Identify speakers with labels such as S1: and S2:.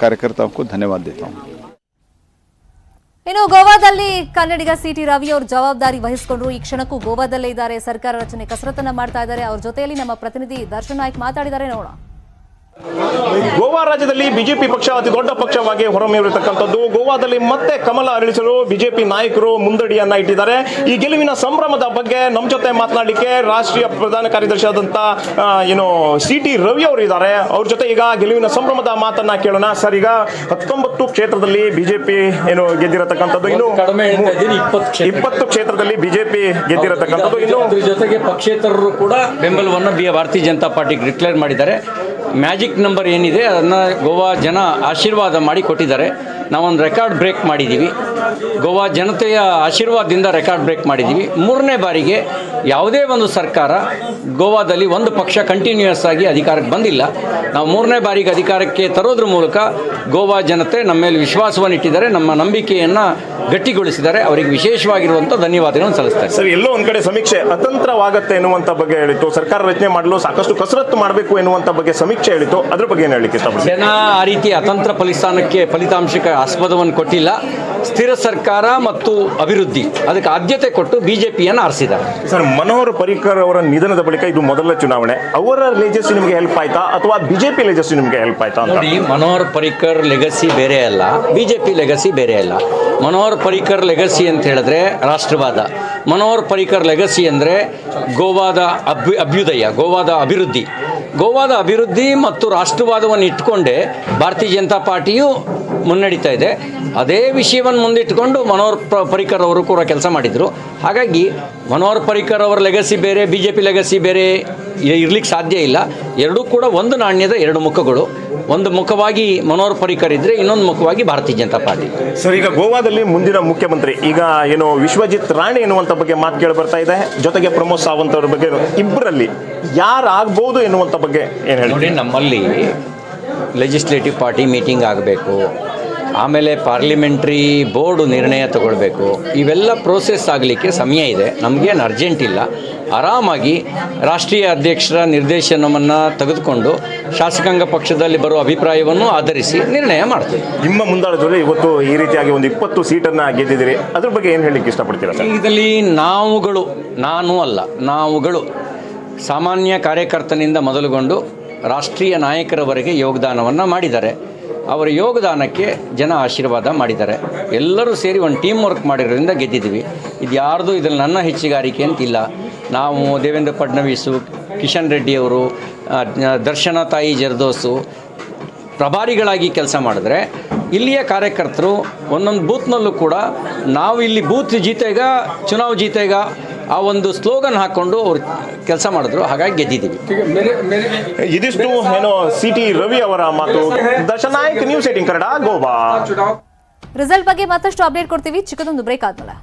S1: कार्यकर्ताओं को धन्यवाद देता हूँ।
S2: ಇನ್ನು ಗೋವಾದಲ್ಲಿ ಕನ್ನಡಿಗ ಸಿಟಿ ರವಿ ಅವರು ಜವಾಬ್ದಾರಿ ವಹಿಸಿಕೊಂಡ್ರು. ಈ ಕ್ಷಣಕ್ಕೂ ಗೋವಾದಲ್ಲೇ ಇದ್ದಾರೆ, ಸರ್ಕಾರ ರಚನೆ ಕಸರತ್ತನ್ನ ಮಾಡ್ತಾ ಇದ್ದಾರೆ. ಅವ್ರ ಜೊತೆಯಲ್ಲಿ ನಮ್ಮ ಪ್ರತಿನಿಧಿ ದರ್ಶನ್ ನಾಯ್ಕ್ ಮಾತಾಡಿದ್ದಾರೆ, ನೋಡೋಣ.
S3: ಗೋವಾ ರಾಜ್ಯದಲ್ಲಿ ಬಿಜೆಪಿ ಪಕ್ಷ ಅತಿ ದೊಡ್ಡ ಪಕ್ಷವಾಗಿ ಹೊರಹೊಮ್ಮಿರತಕ್ಕಂಥದ್ದು. ಗೋವಾದಲ್ಲಿ ಮತ್ತೆ ಕಮಲ ಅರಳಿಸಲು ಬಿಜೆಪಿ ನಾಯಕರು ಮುಂದಡಿಯನ್ನ ಇಟ್ಟಿದ್ದಾರೆ. ಈ ಗೆಲುವಿನ ಸಂಭ್ರಮದ ಬಗ್ಗೆ ನಮ್ಮ ಜೊತೆ ಮಾತನಾಡಲಿಕ್ಕೆ ರಾಷ್ಟ್ರೀಯ ಪ್ರಧಾನ ಕಾರ್ಯದರ್ಶಿ ಆದಂತ ಸಿಟಿ ರವಿ ಅವರು ಇದ್ದಾರೆ. ಅವ್ರ ಜೊತೆ ಈಗ ಗೆಲುವಿನ ಸಂಭ್ರಮದ ಮಾತನ್ನ ಕೇಳೋಣ. ಸರ್, ಈಗ 19 ಕ್ಷೇತ್ರದಲ್ಲಿ ಬಿಜೆಪಿ ಗೆದ್ದಿರತಕ್ಕಂಥದ್ದು, ಇನ್ನು 20 ಕ್ಷೇತ್ರದಲ್ಲಿ ಬಿಜೆಪಿ ಗೆದ್ದಿರತಕ್ಕಂಥದ್ದು. ಇನ್ನು
S4: ಜೊತೆಗೆ ಪಕ್ಷೇತರರು ಕೂಡ ಬೆಂಬಲವನ್ನು ಭಾರತೀಯ ಜನತಾ ಪಾರ್ಟಿಗೆ ಡಿಕ್ಲೇರ್ ಮಾಡಿದ್ದಾರೆ. ಮ್ಯಾಜಿಕ್ ನಂಬರ್ ಏನಿದೆ ಅದನ್ನು ಗೋವಾ ಜನ ಆಶೀರ್ವಾದ ಮಾಡಿ ಕೊಟ್ಟಿದ್ದಾರೆ. ನಾವೊಂದು ರೆಕಾರ್ಡ್ ಬ್ರೇಕ್ ಮಾಡಿದ್ದೀವಿ. ಗೋವಾ ಜನತೆಯ ಆಶೀರ್ವಾದದಿಂದ ರೆಕಾರ್ಡ್ ಬ್ರೇಕ್ ಮಾಡಿದ್ದೀವಿ. 3ನೇ ಬಾರಿಗೆ ಯಾವುದೇ ಒಂದು ಸರ್ಕಾರ ಗೋವಾದಲ್ಲಿ ಒಂದು ಪಕ್ಷ ಕಂಟಿನ್ಯೂಯಸ್ ಆಗಿ ಅಧಿಕಾರಕ್ಕೆ ಬಂದಿಲ್ಲ. ನಾವು 3ನೇ ಬಾರಿಗೆ ಅಧಿಕಾರಕ್ಕೆ ತರೋದ್ರ ಮೂಲಕ ಗೋವಾ ಜನತೆ ನಮ್ಮ ಮೇಲೆ ವಿಶ್ವಾಸವನ್ನು ಇಟ್ಟಿದ್ದಾರೆ, ನಮ್ಮ ನಂಬಿಕೆಯನ್ನು ಗಟ್ಟಿಗೊಳಿಸಿದ್ದಾರೆ. ಅವರಿಗೆ ವಿಶೇಷವಾಗಿರುವಂಥ ಧನ್ಯವಾದಗಳನ್ನು ಸಲ್ಲಿಸ್ತಾರೆ.
S3: ಸರ್, ಎಲ್ಲೋ ಒಂದು ಕಡೆ ಸಮೀಕ್ಷೆ ಅತಂತ್ರವಾಗುತ್ತೆ ಎನ್ನುವಂಥ ಬಗ್ಗೆ ಹೇಳಿತ್ತು. ಸರ್ಕಾರ ರಚನೆ ಮಾಡಲು ಸಾಕಷ್ಟು ಕಸರತ್ತು ಮಾಡಬೇಕು ಎನ್ನುವಂಥ ಬಗ್ಗೆ ಸಮೀಕ್ಷೆ ಹೇಳಿತ್ತು. ಅದ್ರ ಬಗ್ಗೆ ಏನು ಹೇಳಲಿಕ್ಕೆ ಇಷ್ಟಪಡ್ತೀನಿ?
S4: ಜನ ಆ ರೀತಿ ಅತಂತ್ರ ಫಲಿತಾಂಶಕ್ಕೆ ಆಸ್ಪದವನ್ನು ಕೊಟ್ಟಿಲ್ಲ. ಸ್ಥಿರ ಸರ್ಕಾರ ಮತ್ತು ಅಭಿವೃದ್ಧಿ ಅದಕ್ಕೆ ಆದ್ಯತೆ ಕೊಟ್ಟು ಬಿಜೆಪಿಯನ್ನು ಆರಿಸಿದ್ದಾರೆ.
S3: ಸರ್, ಮನೋಹರ್ ಪರಿಕರ್ ಅವರ ನಿಧನದ ಬಳಿಕ ಇದು ಮೊದಲ ಚುನಾವಣೆ. ಅವರ ಲೆಗಸಿ ನಿಮಗೆ ಹೆಲ್ಪ್ ಆಯ್ತಾ ಅಥವಾ ಬಿಜೆಪಿ ಲೆಗಸಿ ನಿಮಗೆ ಹೆಲ್ಪ್ ಆಯ್ತಾ ಅಂತ?
S4: ನೋಡಿ, ಮನೋಹರ್ ಪರಿಕರ್ ಲೆಗಸಿ ಬೇರೆ ಅಲ್ಲ, ಬಿಜೆಪಿ ಲೆಗಸಿ ಬೇರೆ ಅಲ್ಲ. ಮನೋಹರ್ ಪರಿಕರ್ ಲೆಗಸಿ ಅಂತ ಹೇಳಿದ್ರೆ ರಾಷ್ಟ್ರವಾದ. ಮನೋಹರ್ ಪರಿಕರ್ ಲೆಗಸಿ ಅಂದರೆ ಗೋವಾದ ಅಭ್ಯುದಯ, ಗೋವಾದ ಅಭಿವೃದ್ಧಿ. ಗೋವಾದ ಅಭಿವೃದ್ಧಿ ಮತ್ತು ರಾಷ್ಟ್ರವಾದವನ್ನು ಇಟ್ಕೊಂಡೇ ಭಾರತೀಯ ಜನತಾ ಪಾರ್ಟಿಯು ಮುನ್ನಡೀತಾ ಇದೆ. ಅದೇ ವಿಷಯವನ್ನು ಮುಂದಿಟ್ಟುಕೊಂಡು ಮನೋಹರ್ ಪರಿಕರ್ ಅವರು ಕೂಡ ಕೆಲಸ ಮಾಡಿದರು. ಹಾಗಾಗಿ ಮನೋಹರ್ ಪರಿಕರ್ ಅವರ ಲೆಗಸಿ ಬೇರೆ, ಬಿಜೆಪಿ ಲೆಗಸಿ ಬೇರೆ ಇರಲಿಕ್ಕೆ ಸಾಧ್ಯ ಇಲ್ಲ. ಎರಡೂ ಕೂಡ ಒಂದು ನಾಣ್ಯದ ಎರಡು ಮುಖಗಳು. ಒಂದು ಮುಖವಾಗಿ ಮನೋಹರ್ ಪರಿಕರ್ ಇದ್ದರೆ ಇನ್ನೊಂದು ಮುಖವಾಗಿ ಭಾರತೀಯ ಜನತಾ ಪಾರ್ಟಿ.
S3: ಸರ್, ಈಗ ಗೋವಾದಲ್ಲಿ ಮುಂದಿನ ಮುಖ್ಯಮಂತ್ರಿ ಈಗ ಏನು ವಿಶ್ವಜಿತ್ ರಾಣೆ ಎನ್ನುವಂಥ ಬಗ್ಗೆ ಮಾತು ಕೇಳಿ ಬರ್ತಾ ಇದೆ. ಜೊತೆಗೆ ಪ್ರಮೋದ್ ಸಾವಂತ್ ಅವರ ಬಗ್ಗೆ ಇಬ್ಬರಲ್ಲಿ ಯಾರಾಗ್ಬೋದು ಎನ್ನುವಂಥ ಬಗ್ಗೆ ಏನು ಹೇಳಿ?
S4: ನೋಡಿ, ನಮ್ಮಲ್ಲಿ ಲೆಜಿಸ್ಲೇಟಿವ್ ಪಾರ್ಟಿ ಮೀಟಿಂಗ್ ಆಗಬೇಕು, ಆಮೇಲೆ ಪಾರ್ಲಿಮೆಂಟ್ರಿ ಬೋರ್ಡು ನಿರ್ಣಯ ತಗೊಳ್ಬೇಕು. ಇವೆಲ್ಲ ಪ್ರೋಸೆಸ್ ಆಗಲಿಕ್ಕೆ ಸಮಯ ಇದೆ. ನಮಗೇನು ಅರ್ಜೆಂಟ್ ಇಲ್ಲ. ಆರಾಮಾಗಿ ರಾಷ್ಟ್ರೀಯ ಅಧ್ಯಕ್ಷರ ನಿರ್ದೇಶನವನ್ನು ತೆಗೆದುಕೊಂಡು ಶಾಸಕಾಂಗ ಪಕ್ಷದಲ್ಲಿ ಬರುವ ಅಭಿಪ್ರಾಯವನ್ನು ಆಧರಿಸಿ ನಿರ್ಣಯ ಮಾಡ್ತೀವಿ.
S3: ನಿಮ್ಮ ಮುಂದಾಳತ್ವದಲ್ಲಿ ಇವತ್ತು ಈ ರೀತಿಯಾಗಿ ಒಂದು 20 ಸೀಟನ್ನು ಗೆದ್ದಿದ್ದೀರಿ. ಅದ್ರ ಬಗ್ಗೆ ಏನು ಹೇಳಲಿಕ್ಕೆ ಇಷ್ಟಪಡ್ತೀರಾ ಸರ್?
S4: ಇದರಲ್ಲಿ ನಾವುಗಳು, ನಾನು ಅಲ್ಲ, ನಾವುಗಳು ಸಾಮಾನ್ಯ ಕಾರ್ಯಕರ್ತನಿಂದ ಮೊದಲುಗೊಂಡು ರಾಷ್ಟ್ರೀಯ ನಾಯಕರವರೆಗೆ ಯೋಗದಾನವನ್ನು ಮಾಡಿದ್ದಾರೆ. ಅವರ ಯೋಗದಾನಕ್ಕೆ ಜನ ಆಶೀರ್ವಾದ ಮಾಡಿದ್ದಾರೆ. ಎಲ್ಲರೂ ಸೇರಿ ಒಂದು ಟೀಮ್ ವರ್ಕ್ ಮಾಡಿರೋದ್ರಿಂದ ಗೆದ್ದಿದ್ದೀವಿ. ಇದು ಯಾರ್ದು ಇದರಲ್ಲಿ ನನ್ನ ಹೆಚ್ಚುಗಾರಿಕೆ ಅಂತಿಲ್ಲ. ನಾವು ದೇವೇಂದ್ರ ಫಡ್ನವೀಸು, ಕಿಶನ್ ರೆಡ್ಡಿಯವರು, ದರ್ಶನ ತಾಯಿ ಜರ್ದೋಸು ಪ್ರಭಾರಿಗಳಾಗಿ ಕೆಲಸ ಮಾಡಿದ್ರೆ, ಇಲ್ಲಿಯ ಕಾರ್ಯಕರ್ತರು ಒಂದೊಂದು ಬೂತ್ನಲ್ಲೂ ಕೂಡ ನಾವು ಇಲ್ಲಿ ಬೂತ್ ಜೀತೆಗ ಚುನಾವ್ ಜೀತೆಗ ಆ ಒಂದು ಸ್ಲೋಗನ್ ಹಾಕ್ಕೊಂಡು ಅವ್ರು ಕೆಲಸ ಮಾಡಿದ್ರು. ಹಾಗಾಗಿ ಗೆದ್ದಿದ್ದೀವಿ.
S3: ಇದಿಷ್ಟು ಏನೋ ಸಿಟಿ ರವಿ ಅವರ ಮಾತು. ದರ್ಶನ್ ನಾಯ್ಕ್, ನ್ಯೂಸ್ 18 ಕನ್ನಡ, ಗೋವಾ.
S2: ರಿಸಲ್ಟ್ ಬಗ್ಗೆ ಮತ್ತಷ್ಟು ಅಪ್ಡೇಟ್ ಕೊಡ್ತೀವಿ ಚಿಕ್ಕದೊಂದು ಬ್ರೇಕ್ ಆದ್ಮೇಲೆ.